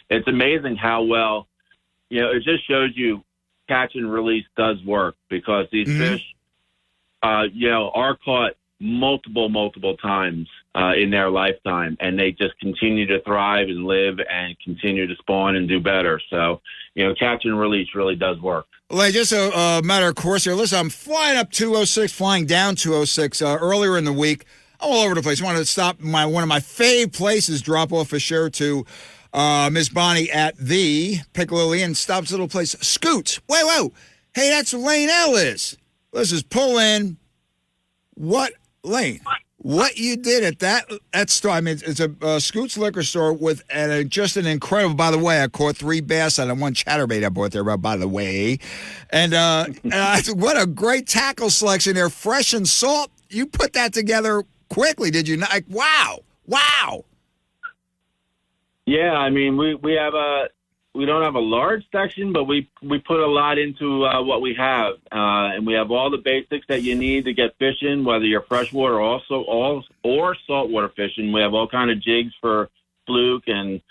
It's amazing how well, it just shows you catch and release does work because these fish, are caught multiple times in their lifetime, and they just continue to thrive and live and continue to spawn and do better. So, catch and release really does work. Well, just a matter of course here. Listen, I'm flying up 206, flying down 206 earlier in the week. I'm all over the place. I wanted to stop one of my fave places, drop off a shirt to Miss Bonnie at the Piccalilli, and stop this little place, Scoots. Whoa. Hey, that's where Lane L is. Let's just pull in. Lane, what you did at that store, I mean, it's a Scoots liquor store with just an incredible, by the way, I caught 3 bass on one chatterbait I bought there, by the way. And what a great tackle selection there, fresh and salt. You put that together quickly, did you not? Wow. Yeah, I mean, we don't have a large section, but we put a lot into what we have, and we have all the basics that you need to get fishing, whether you're freshwater or saltwater fishing. We have all kind of jigs for fluke and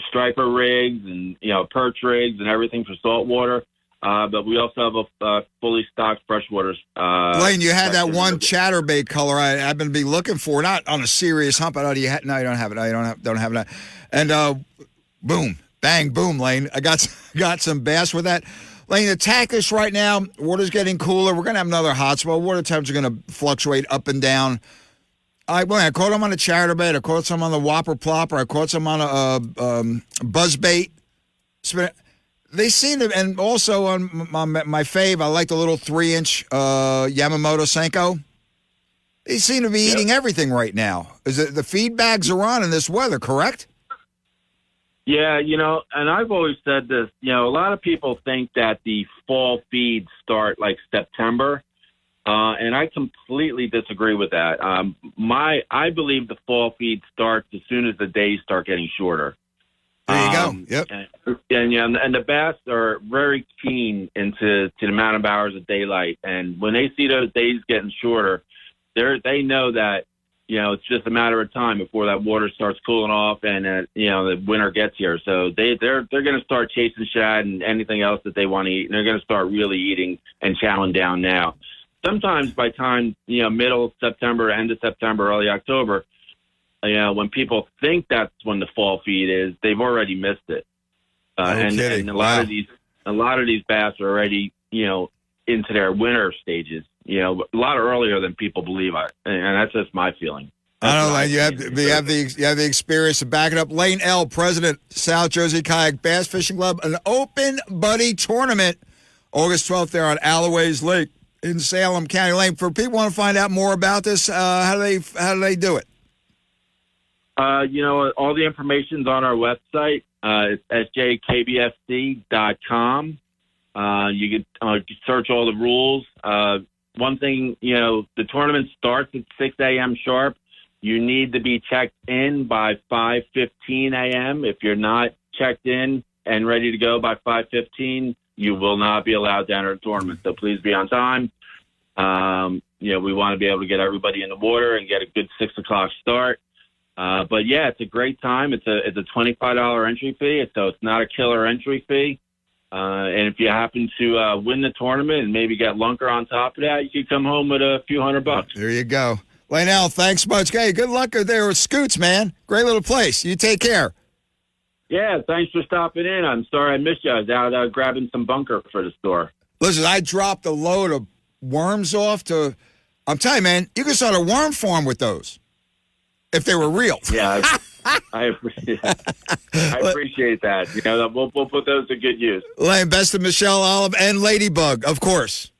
striper rigs and perch rigs and everything for saltwater. But we also have a fully stocked freshwater. Lane, you had that one chatterbait color I've been looking for, not on a serious hump. No, you don't have it. No, you don't have it. And boom, bang, boom, Lane. I got some bass with that. Lane, the tackle right now, water's getting cooler. We're going to have another hot spot. Water temps are going to fluctuate up and down. I caught them on a chatterbait. I caught some on the Whopper Plopper. I caught some on a buzzbait. They seem to, and also on my fave, I like the little 3-inch Yamamoto Senko. They seem to be eating everything right now. Is it the feed bags are on in this weather, correct? Yeah, and I've always said this, a lot of people think that the fall feeds start like September, and I completely disagree with that. I believe the fall feed starts as soon as the days start getting shorter. There you go. Yep. And the bass are very keen to the amount of hours of daylight. And when they see those days getting shorter, they know that, it's just a matter of time before that water starts cooling off and, the winter gets here. So they're going to start chasing shad and anything else that they want to eat. And they're going to start really eating and chowing down now. Sometimes by time, middle September, end of September, early October, when people think that's when the fall feed is, they've already missed it. And a lot of these bass are already, into their winter stages, a lot earlier than people believe. And that's just my feeling. I don't know. You have the experience to back it up. Lane L., president, South Jersey Kayak Bass Fishing Club, an open buddy tournament, August 12th there on Alloways Lake in Salem County. Lane, for people who want to find out more about this, how do they do it? All the information's on our website. It's sjkbfc.com. You can search all the rules. One thing, the tournament starts at 6 a.m. sharp. You need to be checked in by 5:15 a.m. If you're not checked in and ready to go by 5:15, you will not be allowed to enter the tournament. So please be on time. We want to be able to get everybody in the water and get a good 6 o'clock start. But yeah, it's a great time. It's a $25 entry fee, so it's not a killer entry fee. And if you happen to win the tournament and maybe get lunker on top of that, you could come home with a few $100. There you go. Lainell, thanks much. Hey, good luck there with Scoots, man. Great little place. You take care. Yeah, thanks for stopping in. I'm sorry I missed you. I was out grabbing some bunker for the store. Listen, I dropped a load of worms off to, I'm telling you, man, you could start a worm farm with those if they were real. Yeah, I appreciate that. We'll put those to good use. Lane, best of Michelle Olive and Ladybug, of course.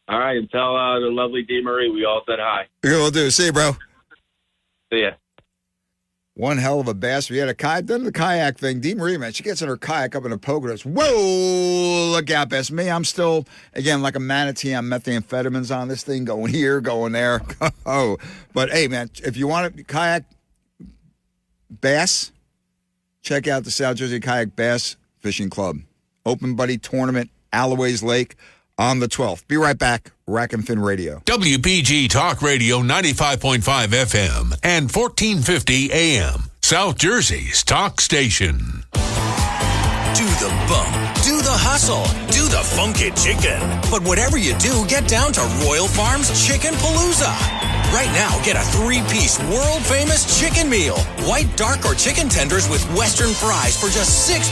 All right, and tell the lovely Dee Marie we all said hi. We'll do. See you, bro. See ya. One hell of a bass. We had a kayak, done the kayak thing. Dee Marie, man, she gets in her kayak up in a Poconos. Whoa, look out, bass. Me, I'm still, again, like a manatee. I'm methamphetamines on this thing, going here, going there. Oh, but hey, man, if you want to kayak bass, check out the South Jersey Kayak Bass Fishing Club. Open Buddy Tournament, Alloways Lake, on the 12th. Be right back. Rack and Fin Radio. WPG Talk Radio 95.5 FM and 1450 AM. South Jersey's talk station. Do the bump. Do the hustle. Do the funky chicken. But whatever you do, get down to Royal Farms Chicken Palooza. Right now, get a 3-piece world-famous chicken meal. White, dark, or chicken tenders with Western fries for just $6,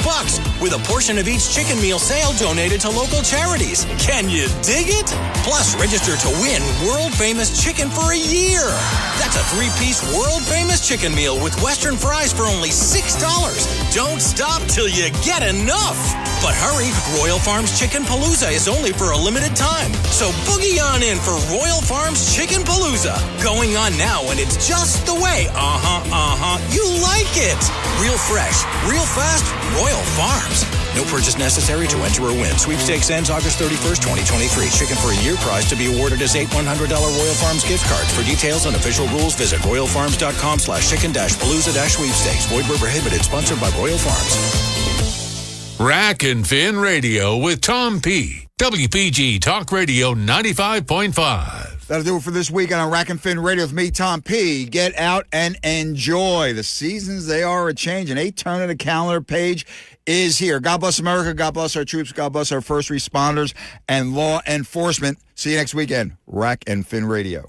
with a portion of each chicken meal sale donated to local charities. Can you dig it? Plus, register to win world-famous chicken for a year. That's a 3-piece world-famous chicken meal with Western fries for only $6. Don't stop till you get enough. But hurry, Royal Farms Chicken Palooza is only for a limited time. So boogie on in for Royal Farms Chicken Palooza. Going on now, and it's just the way. You like it. Real fresh, real fast, Royal Farms. No purchase necessary to enter or win. Sweepstakes ends August 31st, 2023. Chicken for a year prize to be awarded as 8 $100 Royal Farms gift cards. For details and official rules, visit royalfarms.com/chicken-palooza-sweepstakes. Void where prohibited. Sponsored by Royal Farms. Rack and Fin Radio with Tom P. WPG Talk Radio 95.5. That'll do it for this week on Rack and Fin Radio with me, Tom P. Get out and enjoy. The seasons, they are a-changing. A turn of the calendar page is here. God bless America. God bless our troops. God bless our first responders and law enforcement. See you next weekend. Rack and Fin Radio.